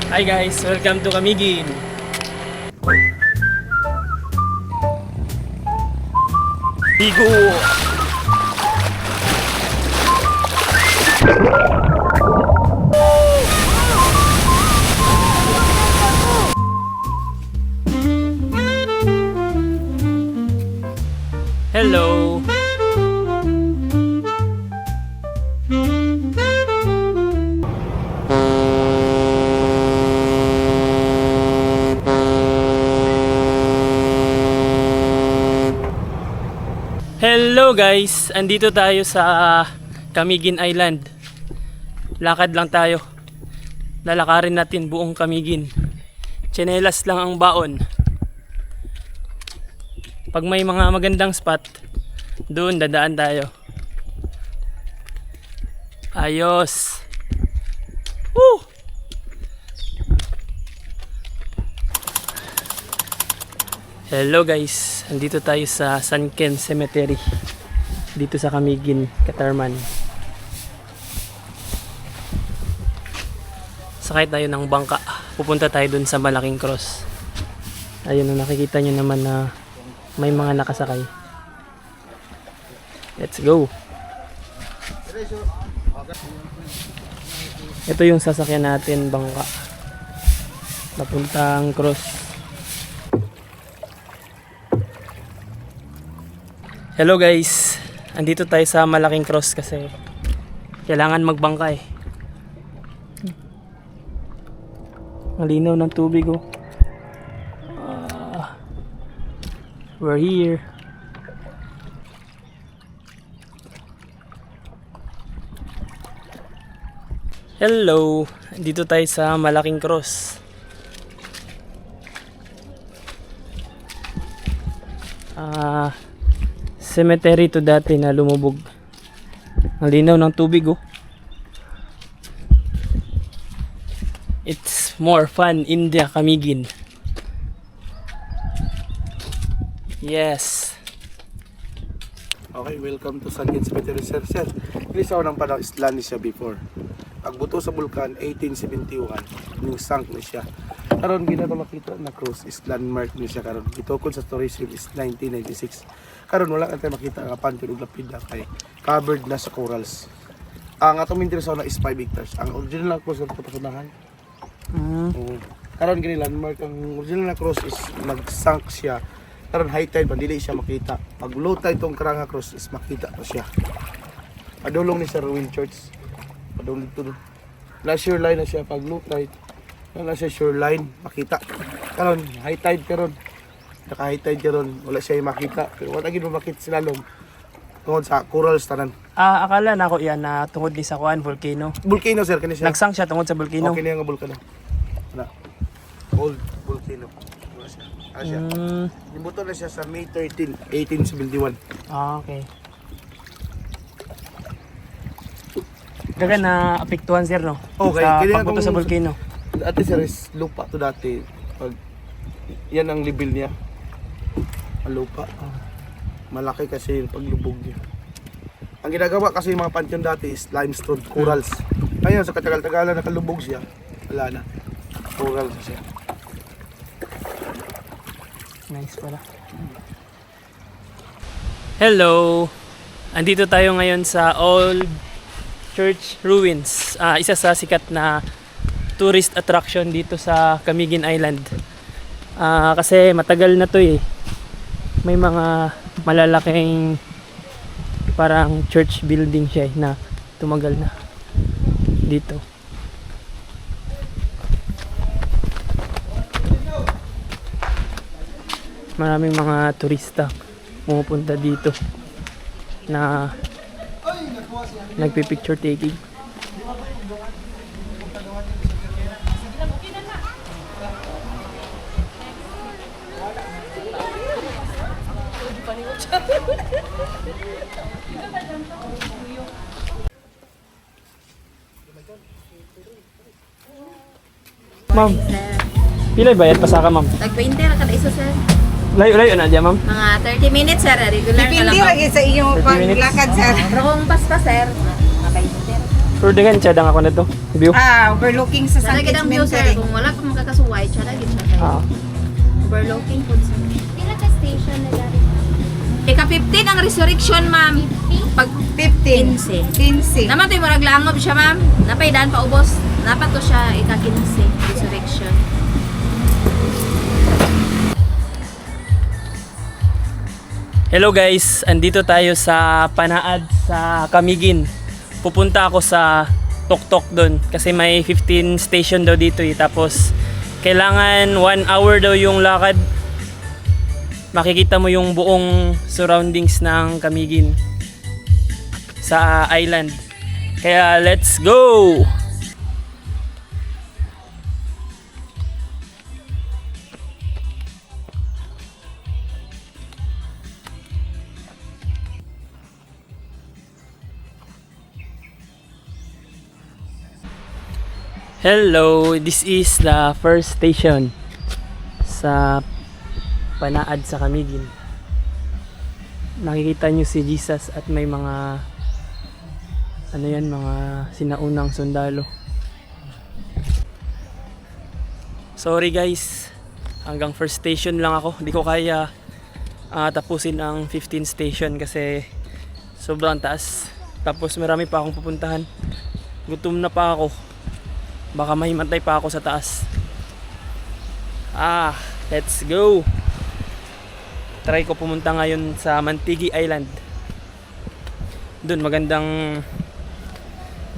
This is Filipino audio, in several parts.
Hi guys, welcome to Camiguin. Bigo! Hello! Hello guys! Andito tayo sa Camiguin Island. Lakad lang tayo. Lalakarin natin buong Camiguin. Tsinelas lang ang baon. Pag may mga magandang spot, doon dadaan tayo. Ayos! Woo! Hello guys, andito tayo sa San Ken Cemetery dito sa Camiguin, Catarman. Sakay tayo ng bangka, pupunta tayo dun sa malaking cross. Ayun, nakikita nyo naman na may mga nakasakay. Let's go! Ito yung sasakyan natin, bangka papuntang cross. Hello guys, andito tayo sa malaking cross kasi kailangan magbangka eh. Malinaw ng tubig oh. We're here. Hello, andito tayo sa malaking cross. Cemetery to dati na lumubog. Ang linaw ng tubig oh. It's more fun in the Camiguin. Yes. Okay, welcome to San Ken Cemetery, sir. Sir, ini sa unang panahon, island siya before. Pagbuto sa bulkan, 1871, yung sunk na siya. Karon gina na makita na cruise is landmark ni siya karon. Gitukod sa tourism is 1996. Karon wala ka tayo makita nga panty ug lapida kay covered na sa corals. Ang atong interest na is 5 hectares. Ang original na cruise na patunahan. Karon gini landmark, ang original na cruise is nag-sunk siya. Karon high tide pa dili siya makita. Pag low tide tong Karanga Cross is makita pa siya. Padulong ni Sir Will Church. Padulong dito. Last year line na siya pag low tide. Na siya shoreline makita. Karon high tide karon. Naka high tide karon wala siya makita. Pero wala gid mo makita sila long. Tungod sa corals tanan. Akala na ako yan na tungod ni sa kuan volcano. Volcano sir kani siya. Nagsang siya tungod sa volcano. Okay na nga volcano. Na. Old volcano. Wala siya. Siya. Nibuto na siya sa May 13, 1871. Okay. Daga na apektuhan sir no? Okay, sa kaya pagbuto sa volcano. Dati sir is lupa to dati. Pag yan ang level niya. Ang lupa. Malaki kasi yung paglubog niya. Ang ginagawa kasi yung mga pansyon dati is limestone, corals. Ngayon sa katagal-tagalan nakalubog siya. Wala na. Corals na siya. Nice pala. Hello! Andito tayo ngayon sa Old Church Ruins. Isa sa sikat na tourist attraction dito sa Camiguin Island. Kasi matagal na to eh. May mga malalaking parang church building siya na tumagal na dito. Maraming mga turista pumupunta dito na nagpi-picture taking. Ma'am, pilay bayad pa sa ka ma'am? Tag-20 ra kada isa sir. Layo-layo na dyan ma'am? Mga 30 minutes sir, regular na Depende lang. lagi sa iyong 30 minutes. paglakad sir. Pero kung basta sir, mga 20. Pero dengan chadang ako na to. View. Overlooking sa Sana San gid ang view sir Elementary. kung wala pa makakasuway, tsara gid siya kayo. Ah. Overlooking po sa. Pila ka station na dari? Ika-15 ang resurrection, ma'am. Pag 15. 15. naman to'y murag langob siya, ma'am. Napay daan pa ubos. Napat to siya ika-15 resurrection. Hello guys, andito tayo sa Panaad sa Camiguin. Pupunta ako sa Tuktok doon kasi may 15 station daw dito eh. Tapos kailangan 1 hour daw yung lakad. Makikita mo yung buong surroundings ng Camiguin sa island. Kaya let's go! Hello, this is the first station sa Panaad sa Camiguin. Nakikita nyo si Jesus at may mga mga sinaunang sundalo. Sorry guys, hanggang first station lang ako. Di ko kaya tapusin ang 15 station kasi sobrang taas. Tapos marami pa akong pupuntahan. Gutom na pa ako. Baka mahimantay pa ako sa taas. Let's go. Try ko pumunta ngayon sa Mantigi Island. Doon magandang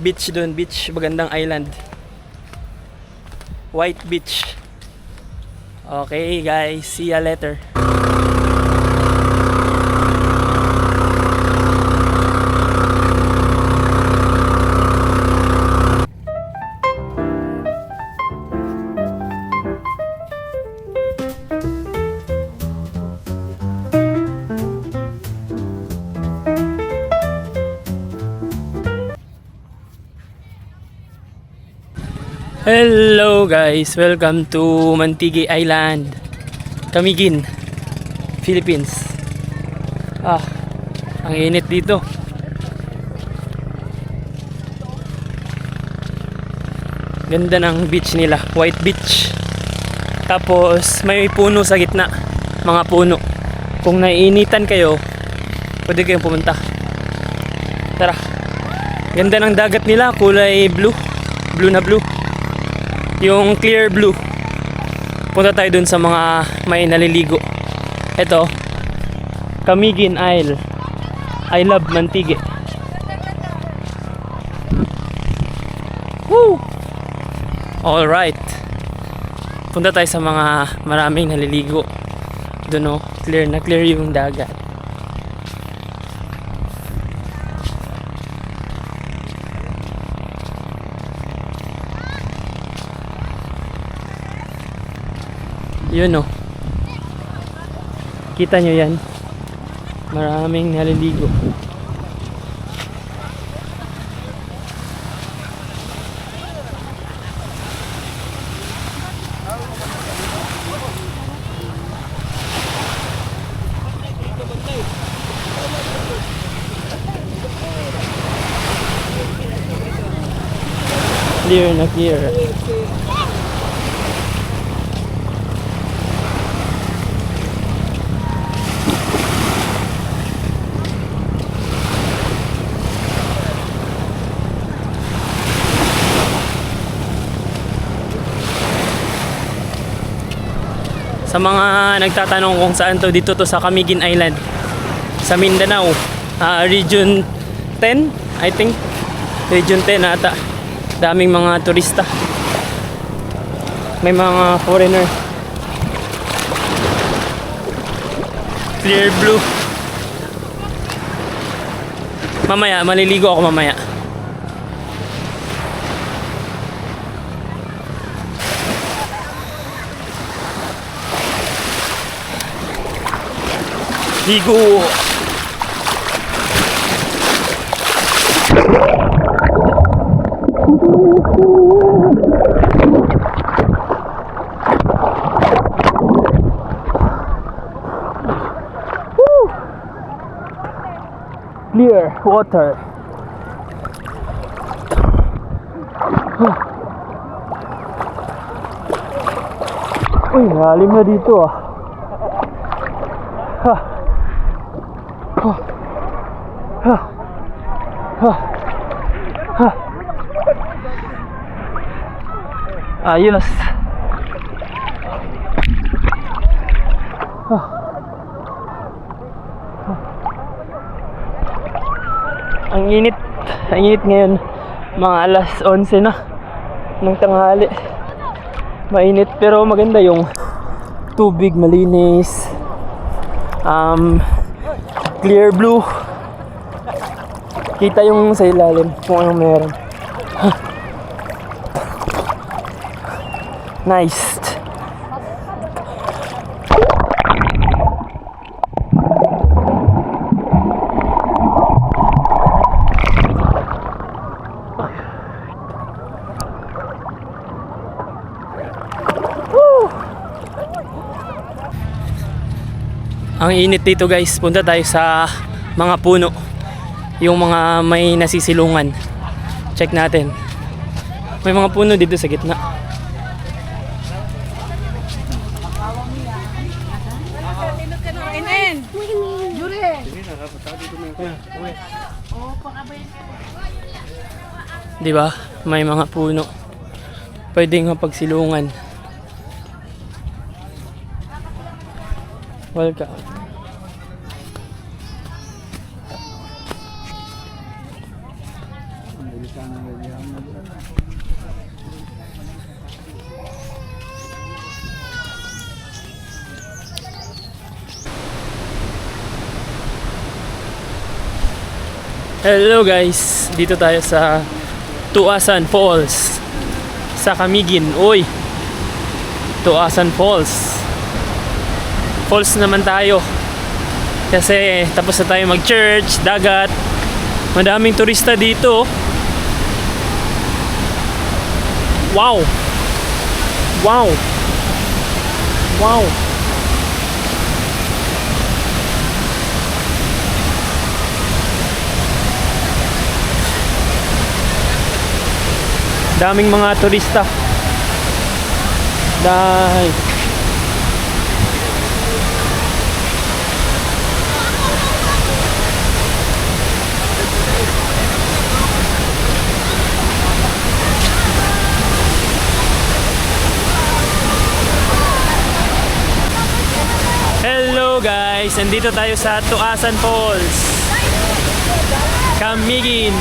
beach doon, magandang island. White Beach. Okay guys, see ya later. Hello guys, welcome to Mantigi Island, Camiguin, Philippines. Ang init dito. Ganda ng beach nila, white beach. Tapos may puno sa gitna, mga puno. Kung naiinitan kayo, pwede kayong pumunta. Tara. Ganda ng dagat nila, kulay blue. Blue na blue. Yung clear blue. Punta tayo dun sa mga may naliligo. Ito, Camiguin Isle. I love Mantigi. Woo! Alright. Punta tayo sa mga maraming naliligo. Doon clear na clear yung dagat. Yun kita nyo yan, maraming naliligo. Clear na clear. Sa mga nagtatanong kung saan to, dito to sa Camiguin Island sa Mindanao, Region 10 I think, Region 10 ata. Daming mga turista, may mga foreigner. Clear blue. Mamaya, maliligo ako mamaya. Ligo. Clear water. Uy, lalim na dito ah. Ha. Ha. Ha. Ha. Ha. Ayos. Ha. Ha. Ang init. Ang init ngayon. Mga alas 11 na ng tanghali. Mainit pero maganda yung tubig, malinis. Clear blue. Kita yung sa ilalim kung anong meron. Nice. Ang init dito guys, punta tayo sa mga puno. Yung mga may nasisilungan. Check natin. May mga puno dito sa gitna. Di ba? May mga puno. Pwedeng mapagsilungan. Welcome. Hello guys, dito tayo sa Tuasan Falls sa Camiguin. Uy, Tuasan Falls. Falls naman tayo kasi tapos na tayo mag-church, dagat. Madaming turista dito. Wow. Wow. Wow. Daming mga turista. Dahil hello guys, nandito tayo sa Tuasan Falls, Camiguin.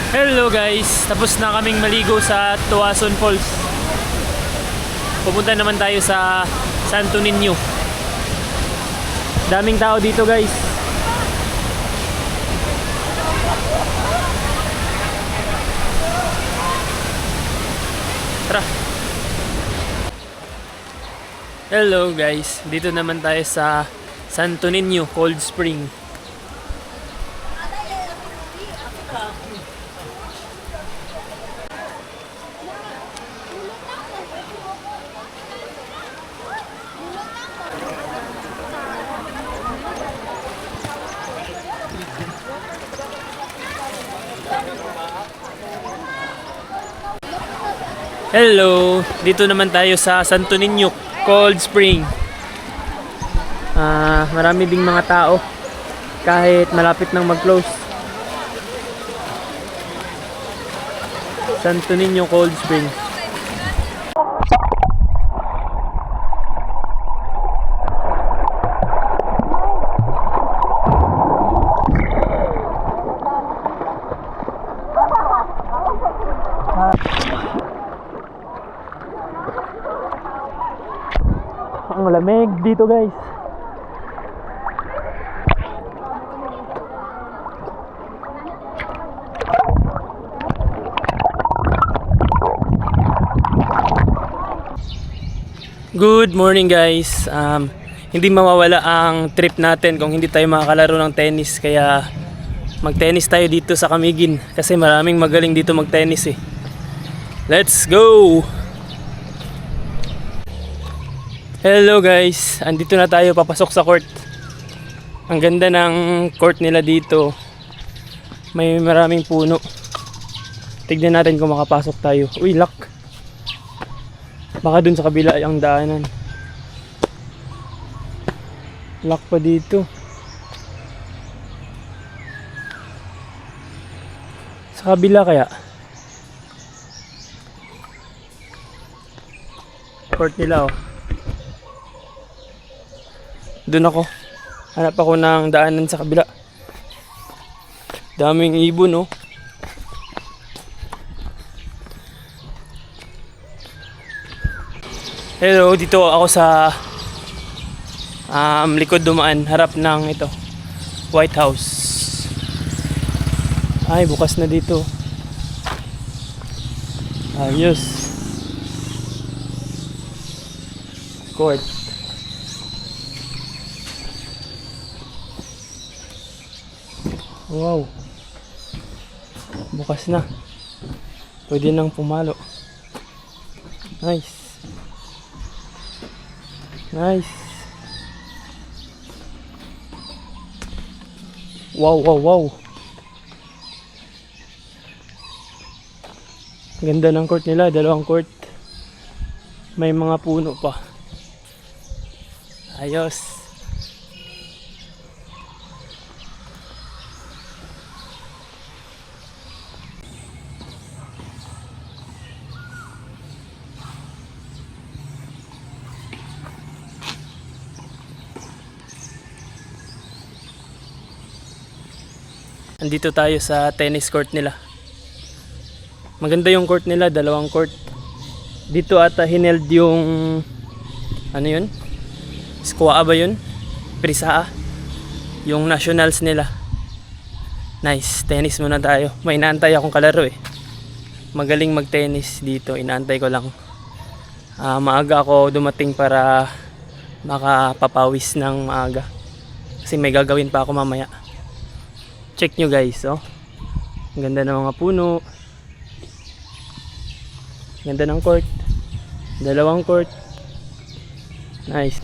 Hello guys, tapos na kaming maligo sa Tuasan Falls. Pupunta naman tayo sa Santo Niño. Daming tao dito guys. Tara. Hello guys, dito naman tayo sa Santo Niño Cold Spring. Hello, dito naman tayo sa Santo Niño Cold Spring. Marami ding mga tao kahit malapit nang mag-close. Santo Niño Cold Spring. Ang lamig dito guys. Good morning guys. Hindi mawawala ang trip natin kung hindi tayo makakalaro ng tennis, kaya Mag-tennis tayo dito sa Camiguin kasi maraming magaling dito mag-tennis eh. Let's go! Hello guys, andito na tayo papasok sa court. Ang ganda ng court nila dito. May maraming puno. Tignan natin kung makapasok tayo. Uy, lock. Baka dun sa kabila ay ang daanan. Lock pa dito. Sa kabila kaya? Court nila oh. Doon ako. Hanap ako ng daanan sa kabila. Daming ibon oh. Hello, dito ako sa likod dumaan, harap ng ito, White House. Ay, bukas na dito. Ayos. Court. Wow. Bukas na. Pwede nang pumalo. Nice. Nice. Wow, wow, wow. Ganda ng court nila, dalawang court. May mga puno pa. Ayos. Andito tayo sa tennis court nila. Maganda yung court nila, dalawang court. Dito ata hineld yung ano yun? Squaa ba yun? Prisaa. Yung nationals nila. Nice, tennis muna tayo. May inaantay akong kalaro eh. Magaling mag-tennis dito, inaantay ko lang. Maaga ako dumating para makapapawis ng maaga. Kasi may gagawin pa ako mamaya. Check nyo guys, oh. Ang ganda ng mga puno. Ganda ng court. Dalawang court. Nice.